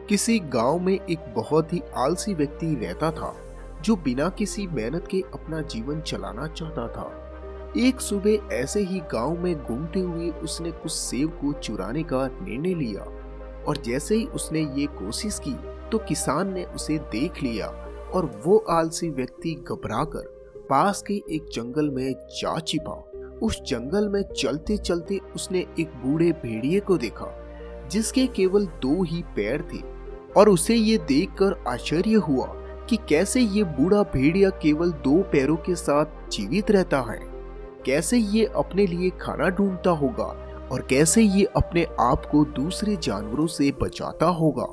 किसी गांव में एक बहुत ही आलसी व्यक्ति रहता था जो बिना किसी मेहनत के अपना जीवन चलाना चाहता था। एक सुबह ऐसे ही गांव में घूमते हुए उसने कुछ सेब को चुराने का निर्णय लिया और जैसे ही उसने ये कोशिश की तो किसान ने उसे देख लिया और वो आलसी व्यक्ति घबराकर पास के एक जंगल में जा छिपा। उस जंगल में चलते चलते उसने एक बूढ़े भेड़िए को देखा जिसके केवल 2 ही पैर थे और उसे ये देखकर आश्चर्य हुआ कि कैसे ये बूढ़ा भेड़िया केवल 2 पैरों के साथ जीवित रहता है, कैसे ये अपने लिए खाना ढूंढता होगा और कैसे ये अपने आप को दूसरे जानवरों से बचाता होगा।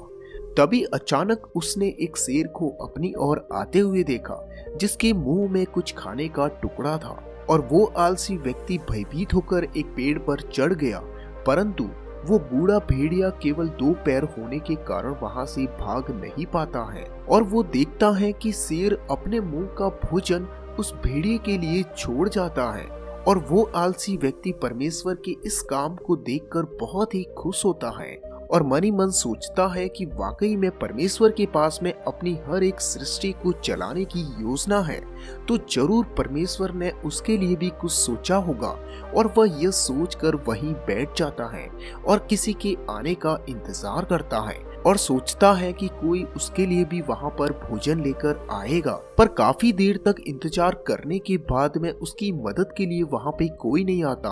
तभी अचानक उसने एक शेर को अपनी ओर आते हुए देखा जिसके मुंह में कुछ खाने का टुकड़ा था और वो आलसी व्यक्ति भयभीत होकर एक पेड़ पर चढ़ गया, परंतु वो बूढ़ा भेड़िया केवल 2 पैर होने के कारण वहां से भाग नहीं पाता है और वो देखता है कि शेर अपने मुंह का भोजन उस भेड़िए के लिए छोड़ जाता है और वो आलसी व्यक्ति परमेश्वर के इस काम को देखकर बहुत ही खुश होता है और मन ही मन सोचता है कि वाकई में परमेश्वर के पास में अपनी हर एक सृष्टि को चलाने की योजना है, तो जरूर परमेश्वर ने उसके लिए भी कुछ सोचा होगा। और वह यह सोचकर वहीं बैठ जाता है और किसी के आने का इंतजार करता है और सोचता है कि कोई उसके लिए भी वहां पर भोजन लेकर आएगा। पर काफी देर तक इंतजार करने के बाद में उसकी मदद के लिए वहां पे कोई नहीं आता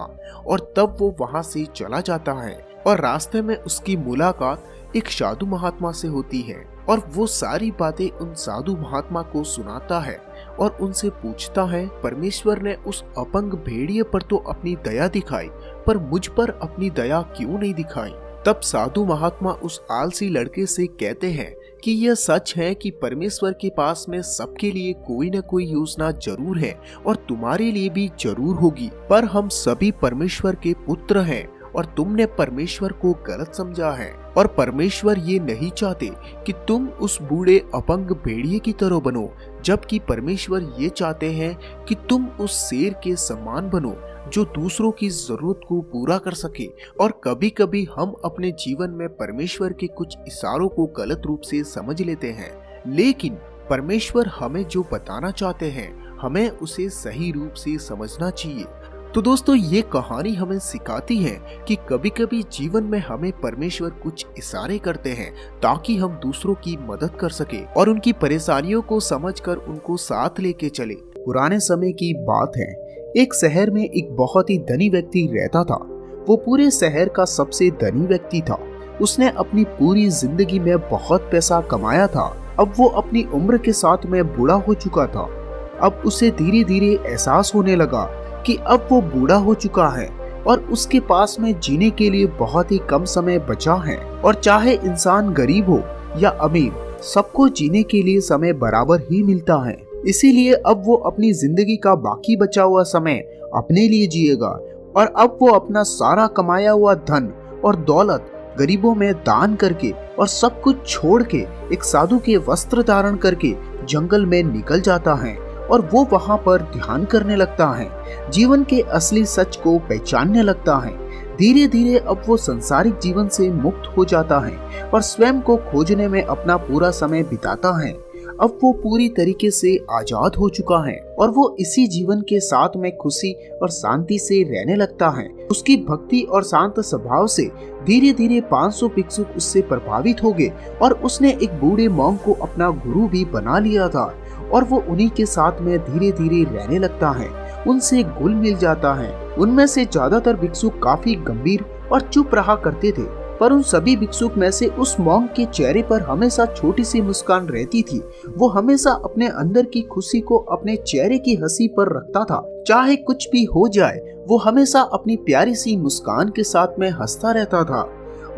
और तब वो वहां से चला जाता है और रास्ते में उसकी मुलाकात एक साधु महात्मा से होती है और वो सारी बातें उन साधु महात्मा को सुनाता है और उनसे पूछता है, परमेश्वर ने उस अपंग भेड़िए पर तो अपनी दया दिखाई, पर मुझ पर अपनी दया क्यों नहीं दिखाई। तब साधु महात्मा उस आलसी लड़के से कहते हैं कि यह सच है कि परमेश्वर के पास में सबके लिए कोई न कोई योजना जरूर है और तुम्हारे लिए भी जरूर होगी, पर हम सभी परमेश्वर के पुत्र हैं और तुमने परमेश्वर को गलत समझा है और परमेश्वर ये नहीं चाहते कि तुम उस बूढ़े अपंग भेड़िए की तरह बनो, जबकि परमेश्वर ये चाहते हैं कि तुम उस शेर के समान बनो जो दूसरों की जरूरत को पूरा कर सके। और कभी कभी हम अपने जीवन में परमेश्वर के कुछ इशारों को गलत रूप से समझ लेते हैं, लेकिन परमेश्वर हमें जो बताना चाहते हैं हमें उसे सही रूप से समझना चाहिए। तो दोस्तों, ये कहानी हमें सिखाती है कि कभी कभी जीवन में हमें परमेश्वर कुछ इशारे करते हैं ताकि हम दूसरों की मदद कर सके और उनकी परेशानियों को समझकर उनको साथ लेके चले। पुराने समय की बात है, एक शहर में एक बहुत ही धनी व्यक्ति रहता था। वो पूरे शहर का सबसे धनी व्यक्ति था। उसने अपनी पूरी जिंदगी में बहुत पैसा कमाया था। अब वो अपनी उम्र के साथ में बूढ़ा हो चुका था। अब उसे धीरे धीरे एहसास होने लगा कि अब वो बूढ़ा हो चुका है और उसके पास में जीने के लिए बहुत ही कम समय बचा है और चाहे इंसान गरीब हो या अमीर, सबको जीने के लिए समय बराबर ही मिलता है। इसीलिए अब वो अपनी जिंदगी का बाकी बचा हुआ समय अपने लिए जिएगा और अब वो अपना सारा कमाया हुआ धन और दौलत गरीबों में दान करके और सब कुछ छोड़ के एक साधु के वस्त्र धारण करके जंगल में निकल जाता है और वो वहां पर ध्यान करने लगता है, जीवन के असली सच को पहचानने लगता है। धीरे धीरे अब वो संसारिक जीवन से मुक्त हो जाता है और स्वयं को खोजने में अपना पूरा समय बिताता है। अब वो पूरी तरीके से आजाद हो चुका है और वो इसी जीवन के साथ में खुशी और शांति से रहने लगता है। उसकी भक्ति और शांत स्वभाव से धीरे धीरे 500 भिक्षुक उससे प्रभावित हो गए और उसने एक बूढ़े मॉन्क को अपना गुरु भी बना लिया था और वो उन्हीं के साथ में धीरे धीरे रहने लगता है, उनसे घुल मिल जाता है। उनमें से ज्यादातर भिक्षुक काफी गंभीर और चुप रहा करते थे, पर उन सभी भिक्षुक में से उस मॉन्क के चेहरे पर हमेशा छोटी सी मुस्कान रहती थी। वो हमेशा अपने अंदर की खुशी को अपने चेहरे की हंसी पर रखता था। चाहे कुछ भी हो जाए, वो हमेशा अपनी प्यारी सी मुस्कान के साथ में हंसता रहता था।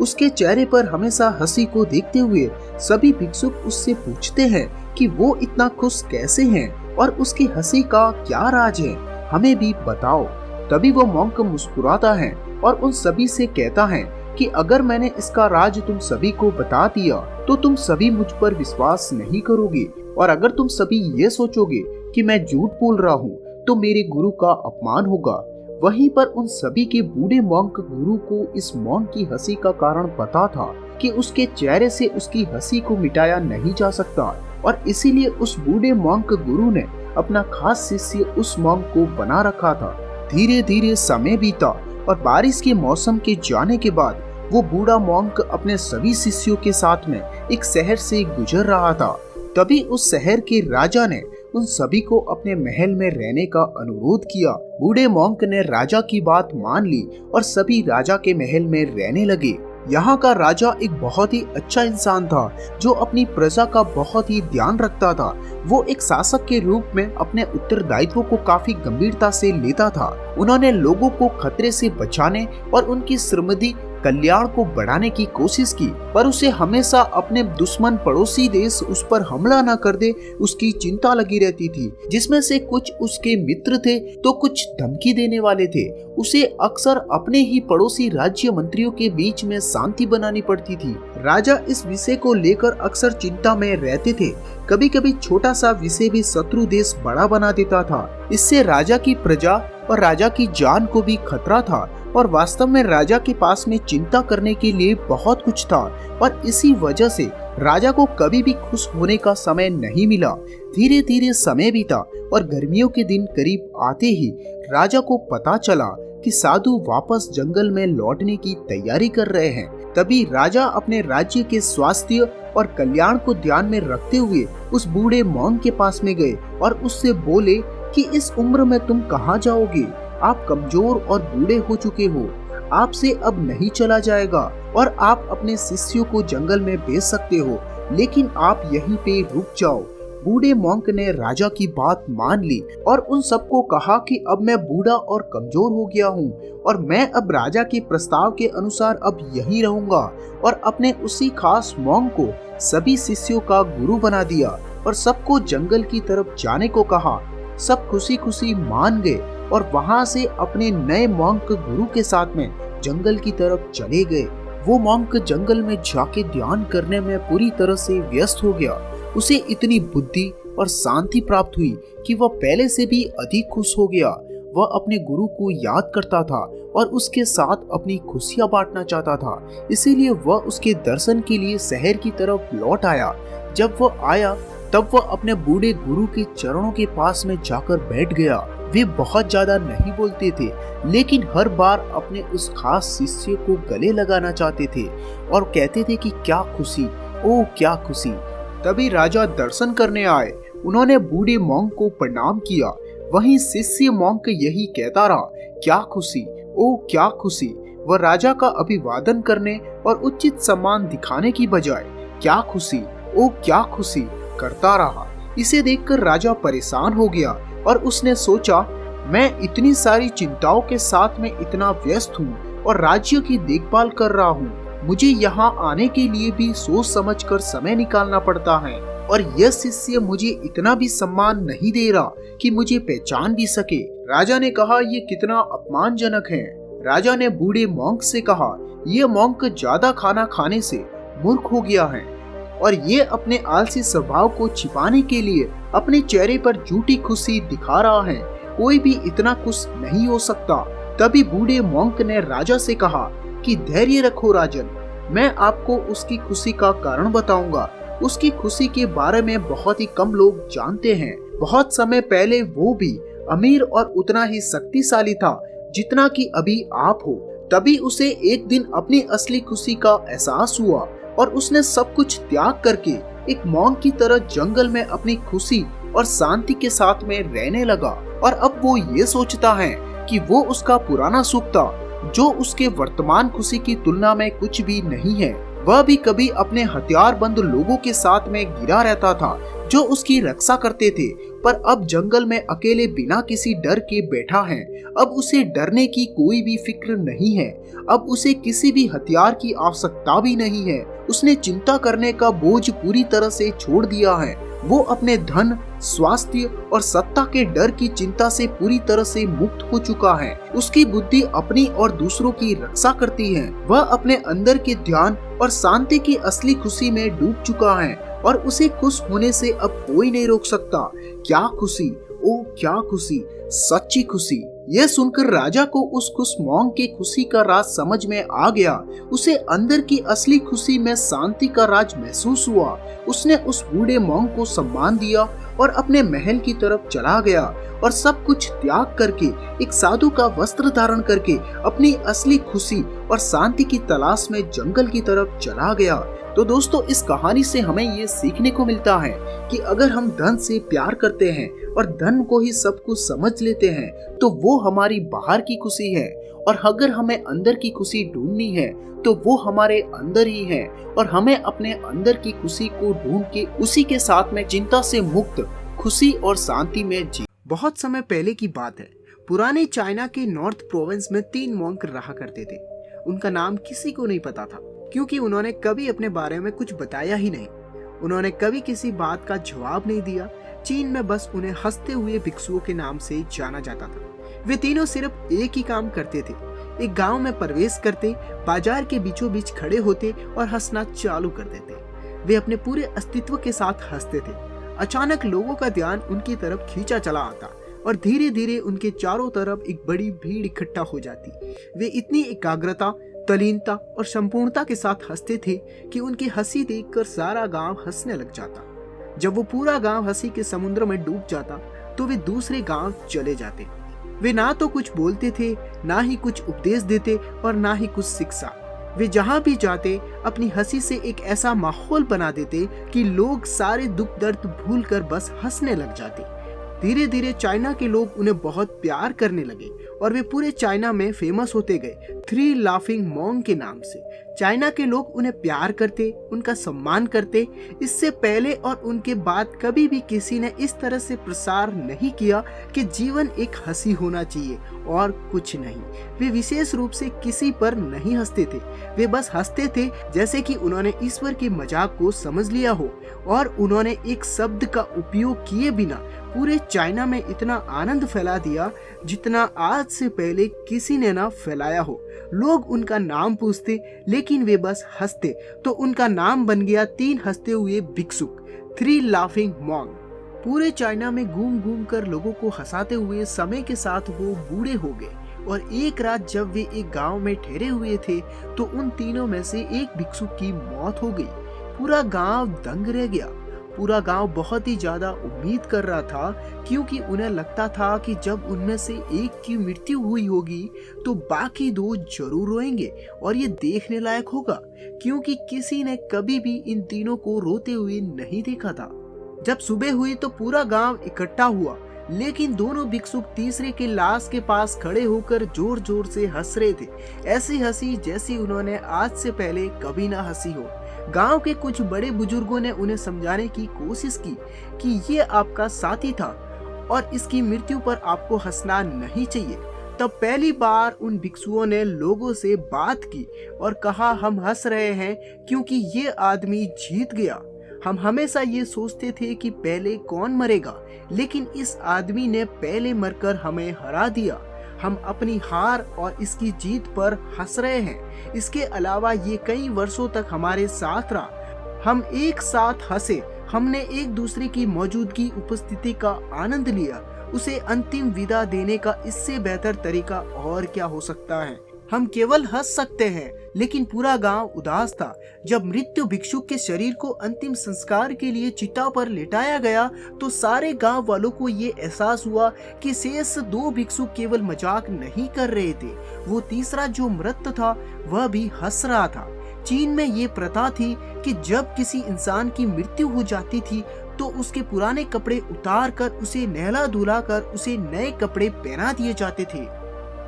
उसके चेहरे पर हमेशा हंसी को देखते हुए सभी भिक्षुक उससे पूछते हैं कि वो इतना खुश कैसे हैं और उसकी हंसी का क्या राज है, हमें भी बताओ। तभी वो मॉन्क मुस्कुराता है और उन सभी से कहता है कि अगर मैंने इसका राज तुम सभी को बता दिया तो तुम सभी मुझ पर विश्वास नहीं करोगे और अगर तुम सभी ये सोचोगे कि मैं झूठ बोल रहा हूँ तो मेरे गुरु का अपमान होगा वहीं पर उन सभी के बूढ़े मॉन्क गुरु को इस मॉन्क की हंसी का कारण पता था कि उसके चेहरे से उसकी हंसी को मिटाया नहीं जा सकता, और इसीलिए उस बूढ़े मॉन्क गुरु ने अपना खास शिष्य उस मॉन्क को बना रखा था। धीरे धीरे समय बीता और बारिश के मौसम के जाने के बाद वो बूढ़ा मॉन्क अपने सभी शिष्यों के साथ में एक शहर से गुजर रहा था। तभी उस शहर के राजा ने उन सभी को अपने महल में रहने का अनुरोध किया। बूढ़े मॉन्क ने राजा की बात मान ली और सभी राजा के महल में रहने लगे। यहाँ का राजा एक बहुत ही अच्छा इंसान था जो अपनी प्रजा का बहुत ही ध्यान रखता था। वो एक शासक के रूप में अपने उत्तरदायित्व को काफी गंभीरता से लेता था। उन्होंने लोगों को खतरे से बचाने और उनकी समृद्धि कल्याण को बढ़ाने की कोशिश की, पर उसे हमेशा अपने दुश्मन पड़ोसी देश उस पर हमला न कर दे उसकी चिंता लगी रहती थी, जिसमें से कुछ उसके मित्र थे तो कुछ धमकी देने वाले थे। उसे अक्सर अपने ही पड़ोसी राज्य मंत्रियों के बीच में शांति बनानी पड़ती थी। राजा इस विषय को लेकर अक्सर चिंता में रहते थे। कभी कभी छोटा सा विषय भी शत्रु देश बड़ा बना देता था। इससे राजा की प्रजा और राजा की जान को भी खतरा था, और वास्तव में राजा के पास में चिंता करने के लिए बहुत कुछ था, और इसी वजह से राजा को कभी भी खुश होने का समय नहीं मिला। धीरे धीरे समय बीता और गर्मियों के दिन करीब आते ही राजा को पता चला कि साधु वापस जंगल में लौटने की तैयारी कर रहे हैं। तभी राजा अपने राज्य के स्वास्थ्य और कल्याण को ध्यान में रखते हुए उस बूढ़े मॉन्क के पास में गए और उससे बोले कि इस उम्र में तुम कहाँ जाओगे? आप कमजोर और बूढ़े हो चुके हो, आपसे अब नहीं चला जाएगा और आप अपने शिष्यों को जंगल में भेज सकते हो, लेकिन आप यहीं पे रुक जाओ। बूढ़े मॉन्क ने राजा की बात मान ली और उन सबको कहा कि अब मैं बूढ़ा और कमजोर हो गया हूँ और मैं अब राजा के प्रस्ताव के अनुसार अब यहीं रहूंगा, और अपने उसी खास मॉन्क को सभी शिष्यों का गुरु बना दिया और सबको जंगल की तरफ जाने को कहा। सब खुशी खुशी मान गए और वहां से अपने नए मॉन्क गुरु के साथ में जंगल की तरफ चले गए। वो मॉन्क जंगल में जाके ध्यान करने में पूरी तरह से व्यस्त हो गया। उसे इतनी बुद्धि और शांति प्राप्त हुई कि वह पहले से भी अधिक खुश हो गया। वह अपने गुरु को याद करता था और उसके साथ अपनी खुशियां बांटना चाहता था, इसीलिए वह उसके दर्शन के लिए शहर की तरफ लौट आया। जब वह आया तब वह अपने बूढ़े गुरु के चरणों के पास में जाकर बैठ गया। वे बहुत ज्यादा नहीं बोलते थे, लेकिन हर बार अपने उस खास शिष्य को गले लगाना चाहते थे और कहते थे कि क्या खुशी, ओ क्या खुशी। तभी राजा दर्शन करने आए। उन्होंने बूढ़े मॉन्क को प्रणाम किया। वहीं शिष्य मॉन्क यही कहता रहा, क्या खुशी, ओ क्या खुशी। वह राजा का अभिवादन करने और उचित सम्मान दिखाने की बजाय क्या खुशी, ओ क्या खुशी करता रहा। इसे देखकर राजा परेशान हो गया और उसने सोचा, मैं इतनी सारी चिंताओं के साथ में इतना व्यस्त हूँ और राज्य की देखभाल कर रहा हूँ, मुझे यहाँ आने के लिए भी सोच समझकर समय निकालना पड़ता है, और यह शिष्य मुझे इतना भी सम्मान नहीं दे रहा कि मुझे पहचान भी सके। राजा ने कहा, ये कितना अपमानजनक है। राजा ने बूढ़े मॉन्क से कहा, यह मॉन्क ज्यादा खाना खाने से मूर्ख हो गया है और ये अपने आलसी स्वभाव को छिपाने के लिए अपने चेहरे पर झूठी खुशी दिखा रहा है। कोई भी इतना खुश नहीं हो सकता। तभी बूढ़े मॉन्क ने राजा से कहा कि धैर्य रखो राजन, मैं आपको उसकी खुशी का कारण बताऊंगा। उसकी खुशी के बारे में बहुत ही कम लोग जानते हैं। बहुत समय पहले वो भी अमीर और उतना ही शक्तिशाली था जितना कि अभी आप हो। तभी उसे एक दिन अपनी असली खुशी का एहसास हुआ और उसने सब कुछ त्याग करके एक मॉन्क की तरह जंगल में अपनी खुशी और शांति के साथ में रहने लगा। और अब वो ये सोचता है कि वो उसका पुराना सुख था जो उसके वर्तमान खुशी की तुलना में कुछ भी नहीं है। वह भी कभी अपने हथियारबंद लोगों के साथ में घिरा रहता था जो उसकी रक्षा करते थे, पर अब जंगल में अकेले बिना किसी डर के बैठा है। अब उसे डरने की कोई भी फिक्र नहीं है। अब उसे किसी भी हथियार की आवश्यकता भी नहीं है। उसने चिंता करने का बोझ पूरी तरह से छोड़ दिया है। वो अपने धन, स्वास्थ्य और सत्ता के डर की चिंता से पूरी तरह से मुक्त हो चुका है। उसकी बुद्धि अपनी और दूसरों की रक्षा करती है। वह अपने अंदर के ध्यान और शांति की असली खुशी में डूब चुका है और उसे खुश होने से अब कोई नहीं रोक सकता। क्या खुशी, ओ क्या खुशी, सच्ची खुशी। यह सुनकर राजा को उस खुश मोंग की खुशी का राज समझ में आ गया। उसे अंदर की असली खुशी में शांति का राज महसूस हुआ। उसने उस बूढ़े मोंग को सम्मान दिया और अपने महल की तरफ चला गया और सब कुछ त्याग करके एक साधु का वस्त्र धारण करके अपनी असली खुशी और शांति की तलाश में जंगल की तरफ चला गया। तो दोस्तों, इस कहानी से हमें ये सीखने को मिलता है कि अगर हम धन से प्यार करते हैं और धन को ही सब कुछ समझ लेते हैं तो वो हमारी बाहर की खुशी है, और अगर हमें अंदर की खुशी ढूंढनी है तो वो हमारे अंदर ही है, और हमें अपने अंदर की खुशी को ढूंढ के उसी के साथ में चिंता से मुक्त खुशी और शांति में जी। बहुत समय पहले की बात है, पुराने चाइना के नॉर्थ प्रोविंस में 3 मॉन्क रहा करते थे। उनका नाम किसी को नहीं पता था, क्योंकि उन्होंने कभी अपने बारे में कुछ बताया ही नहीं। उन्होंने कभी किसी बात का जवाब नहीं दिया। चीन में बस उन्हें हंसते हुए भिक्षुओं के नाम से जाना जाता था। वे तीनों सिर्फ एक ही काम करते थे, एक गांव में प्रवेश करते, बाजार के बीचों बीच खड़े होते और हंसना चालू कर देते। वे अपने पूरे अस्तित्व के साथ हंसते थे। अचानक लोगों का ध्यान उनकी तरफ खींचा चला आता और धीरे धीरे उनके चारों तरफ एक बड़ी भीड़ इकट्ठा हो जाती। वे इतनी एकाग्रता, तल्लीनता और संपूर्णता के साथ हंसते थे कि उनकी हंसी देखकर सारा गांव हंसने लग जाता। जब वो पूरा गांव हंसी के समुद्र में डूब जाता तो वे दूसरे गांव चले जाते। वे ना तो कुछ बोलते थे, ना ही कुछ उपदेश देते और ना ही कुछ शिक्षा। वे जहां भी जाते अपनी हंसी से एक ऐसा माहौल बना देते कि लोग सारे दुख दर्द भूलकर बस हंसने लग जाते। धीरे धीरे चाइना के लोग उन्हें बहुत प्यार करने लगे और वे पूरे चाइना में फेमस होते गए 3 लाफिंग मॉन्ग के नाम से। चाइना के लोग उन्हें प्यार करते, उनका सम्मान करते। इससे पहले और उनके बाद कभी भी किसी ने इस तरह से प्रसार नहीं किया कि जीवन एक हंसी होना चाहिए और कुछ नहीं। वे विशेष रूप से किसी पर नहीं हंसते थे, वे बस हंसते थे जैसे कि उन्होंने ईश्वर के मजाक को समझ लिया हो, और उन्होंने एक शब्द का उपयोग किए बिना पूरे चाइना में इतना आनंद फैला दिया जितना आज से पहले किसी ने ना फैलाया हो। लोग उनका नाम पूछते लेकिन वे बस हंसते, तो उनका नाम बन गया 3 हंसते हुए भिक्षुक, 3 लाफिंग मॉन्ग। पूरे चाइना में घूम घूम कर लोगों को हंसाते हुए समय के साथ वो बूढ़े हो गए, और एक रात जब वे एक गांव में ठहरे हुए थे तो उन तीनों में से एक भिक्षुक की मौत हो गई। पूरा गांव दंग रह गया। पूरा गांव बहुत ही ज्यादा उम्मीद कर रहा था, क्योंकि उन्हें लगता था कि जब उनमें से एक की मृत्यु हुई होगी तो बाकी 2 जरूर रोएंगे, और ये देखने लायक होगा, क्योंकि किसी ने कभी भी इन तीनों को रोते हुए नहीं देखा था। जब सुबह हुई तो पूरा गांव इकट्ठा हुआ, लेकिन दोनों भिक्षुक तीसरे के लाश के पास खड़े होकर जोर जोर से हंस रहे थे। ऐसी हंसी जैसी उन्होंने आज से पहले कभी ना हंसी हो। गांव के कुछ बड़े बुजुर्गों ने उन्हें समझाने की कोशिश की कि ये आपका साथी था और इसकी मृत्यु पर आपको हंसना नहीं चाहिए। तब पहली बार उन भिक्षुओं ने लोगों से बात की और कहा, हम हंस रहे हैं क्योंकि ये आदमी जीत गया। हम हमेशा ये सोचते थे कि पहले कौन मरेगा, लेकिन इस आदमी ने पहले मरकर हमें हरा दिया। हम अपनी हार और इसकी जीत पर हंस रहे हैं। इसके अलावा ये कई वर्षों तक हमारे साथ रहा। हम एक साथ हंसे, हमने एक दूसरे की मौजूदगी, उपस्थिति का आनंद लिया। उसे अंतिम विदा देने का इससे बेहतर तरीका और क्या हो सकता है। हम केवल हंस सकते हैं, लेकिन पूरा गांव उदास था। जब मृत्यु भिक्षुक के शरीर को अंतिम संस्कार के लिए चिता पर लेटाया गया तो सारे गांव वालों को ये एहसास हुआ कि शेष 2 भिक्षुक केवल मजाक नहीं कर रहे थे, वो तीसरा जो मृत था वह भी हंस रहा था। चीन में ये प्रथा थी कि जब किसी इंसान की मृत्यु हो जाती थी तो उसके पुराने कपड़े उतार कर उसे नहला धुला कर उसे नए कपड़े पहना दिए जाते थे।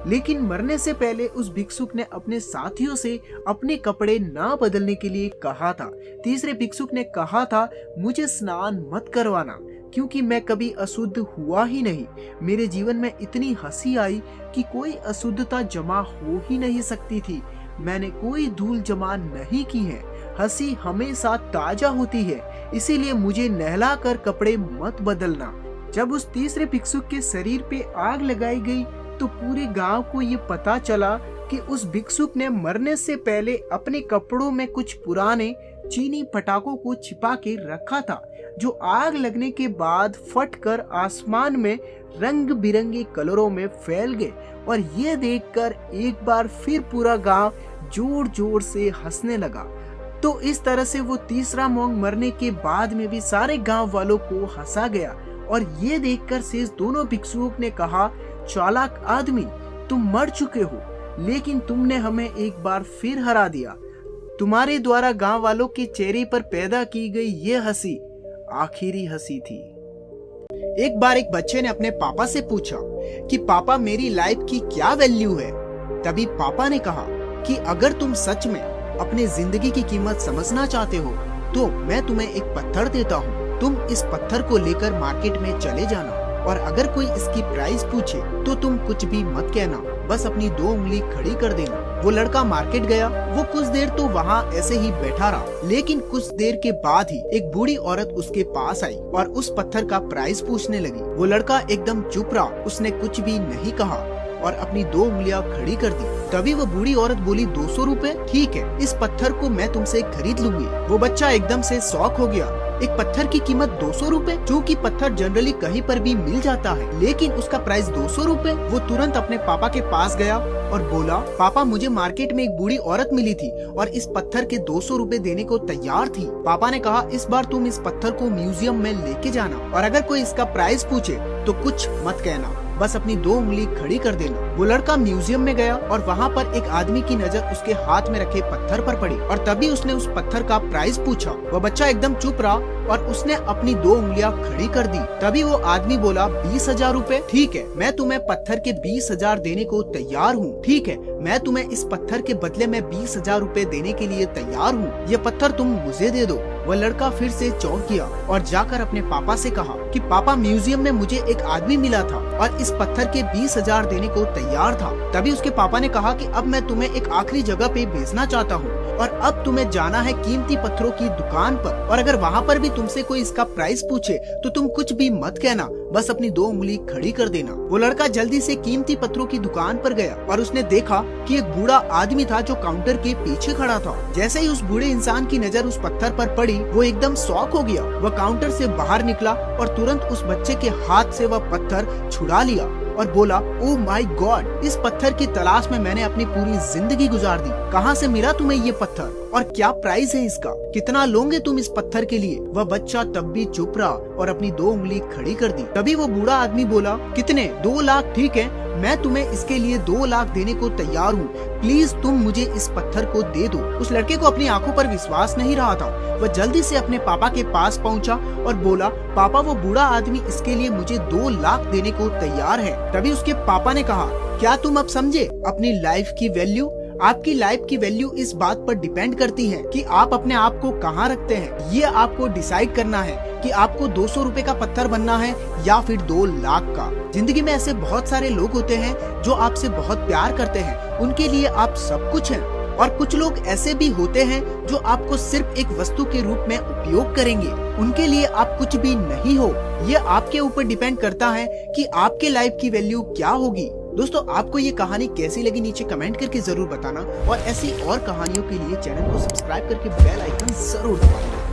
लेकिन मरने से पहले उस भिक्षुक ने अपने साथियों से अपने कपड़े ना बदलने के लिए कहा था। तीसरे भिक्षुक ने कहा था, मुझे स्नान मत करवाना, क्योंकि मैं कभी अशुद्ध हुआ ही नहीं। मेरे जीवन में इतनी हंसी आई कि कोई अशुद्धता जमा हो ही नहीं सकती थी। मैंने कोई धूल जमा नहीं की है। हंसी हमेशा ताजा होती है, इसीलिए मुझे नहला कर कपड़े मत बदलना। जब उस तीसरे भिक्षुक के शरीर पे आग लगाई गई तो पूरे गांव को ये पता चला कि उस भिक्षुक ने मरने से पहले अपने कपड़ों में कुछ पुराने चीनी पटाखों को छिपा के रखा था, जो आग लगने के बाद फटकर आसमान में रंग बिरंगे कलरों में फैल गए। और ये देखकर एक बार फिर पूरा गांव जोर जोर से हंसने लगा। तो इस तरह से वो तीसरा मोंग मरने के बाद में भी सारे गांव वालों को हंसा गया। और ये देखकर शेष दोनों भिक्षुओं ने कहा, चालाक आदमी, तुम मर चुके हो, लेकिन तुमने हमें एक बार फिर हरा दिया। तुम्हारे द्वारा गांव वालों के चेहरे पर पैदा की गई ये हंसी आखिरी हंसी थी। एक बार एक बच्चे ने अपने पापा से पूछा कि पापा, मेरी लाइफ की क्या वैल्यू है? तभी पापा ने कहा कि अगर तुम सच में अपने जिंदगी की कीमत समझना चाहते हो तो मैं तुम्हें एक पत्थर देता हूँ। तुम इस पत्थर को लेकर मार्केट में चले जाना, और अगर कोई इसकी प्राइस पूछे तो तुम कुछ भी मत कहना, बस अपनी 2 उंगली खड़ी कर देना। वो लड़का मार्केट गया। वो कुछ देर तो वहाँ ऐसे ही बैठा रहा, लेकिन कुछ देर के बाद ही एक बूढ़ी औरत उसके पास आई और उस पत्थर का प्राइस पूछने लगी। वो लड़का एकदम चुप रहा, उसने कुछ भी नहीं कहा और अपनी 2 उंगलियां खड़ी कर दी। तभी वो बूढ़ी औरत बोली, 200 रुपए? ठीक है, इस पत्थर को मैं तुमसे खरीद लूंगी। वो बच्चा एकदम से शॉक हो गया। एक पत्थर की कीमत 200 रुपए, जो कि पत्थर जनरली कहीं पर भी मिल जाता है, लेकिन उसका प्राइस 200 रुपए। वो तुरंत अपने पापा के पास गया और बोला, पापा, मुझे मार्केट में एक बूढ़ी औरत मिली थी और इस पत्थर के 200 रुपए देने को तैयार थी। पापा ने कहा, इस बार तुम इस पत्थर को म्यूजियम में लेके जाना, और अगर कोई इसका प्राइस पूछे तो कुछ मत कहना, बस अपनी 2 उंगली खड़ी कर देना। वो लड़का म्यूजियम में गया और वहाँ पर एक आदमी की नजर उसके हाथ में रखे पत्थर पर पड़ी, और तभी उसने उस पत्थर का प्राइस पूछा। वो बच्चा एकदम चुप रहा और उसने अपनी 2 उंगलियां खड़ी कर दी। तभी वो आदमी बोला, 20,000 रुपए? ठीक है, मैं तुम्हें पत्थर के 20,000 देने को तैयार हूँ। ठीक है, मैं तुम्हें इस पत्थर के बदले में 20,000 रुपए देने के लिए तैयार हूँ। ये पत्थर तुम मुझे दे दो। वह लड़का फिर से चौंक गया और जाकर अपने पापा से कहा कि पापा, म्यूजियम में मुझे एक आदमी मिला था और इस पत्थर के 20,000 देने को तैयार था। तभी उसके पापा ने कहा कि अब मैं तुम्हें एक आखिरी जगह पे भेजना चाहता हूँ, और अब तुम्हें जाना है कीमती पत्थरों की दुकान पर, और अगर वहाँ पर भी तुमसे कोई इसका प्राइस पूछे तो तुम कुछ भी मत कहना, बस अपनी 2 उंगली खड़ी कर देना। वो लड़का जल्दी से कीमती पत्थरों की दुकान पर गया और उसने देखा कि एक बूढ़ा आदमी था जो काउंटर के पीछे खड़ा था। जैसे ही उस बूढ़े इंसान की नजर उस पत्थर पर पड़ी, वो एकदम शॉक हो गया। वह काउंटर से बाहर निकला और तुरंत उस बच्चे के हाथ से वह पत्थर छुड़ा लिया और बोला, ओह माय गॉड, इस पत्थर की तलाश में मैंने अपनी पूरी जिंदगी गुजार दी। कहाँ से मिला तुम्हें ये पत्थर और क्या प्राइस है इसका? कितना लोगे तुम इस पत्थर के लिए? वह बच्चा तब भी चुप रहा और अपनी 2 उंगली खड़ी कर दी। तभी वो बूढ़ा आदमी बोला, कितने? 2 लाख? ठीक है, मैं तुम्हें इसके लिए 2 लाख देने को तैयार हूँ। प्लीज तुम मुझे इस पत्थर को दे दो। उस लड़के को अपनी आंखों पर विश्वास नहीं रहा था। वह जल्दी से अपने पापा के पास पहुंचा और बोला, पापा, वो बूढ़ा आदमी इसके लिए मुझे 2 लाख देने को तैयार है। तभी उसके पापा ने कहा, क्या तुम अब समझे अपनी लाइफ की वैल्यू? आपकी लाइफ की वैल्यू इस बात पर डिपेंड करती है कि आप अपने आप को कहाँ रखते हैं। ये आपको डिसाइड करना है कि आपको 200 रुपए का पत्थर बनना है या फिर 2 लाख का। जिंदगी में ऐसे बहुत सारे लोग होते हैं जो आपसे बहुत प्यार करते हैं, उनके लिए आप सब कुछ हैं, और कुछ लोग ऐसे भी होते हैं जो आपको सिर्फ एक वस्तु के रूप में उपयोग करेंगे, उनके लिए आप कुछ भी नहीं हो। ये आपके ऊपर डिपेंड करता है कि आपके लाइफ की वैल्यू क्या होगी। दोस्तों, आपको ये कहानी कैसी लगी नीचे कमेंट करके जरूर बताना, और ऐसी और कहानियों के लिए चैनल को सब्सक्राइब करके बेल आइकन जरूर दबाना।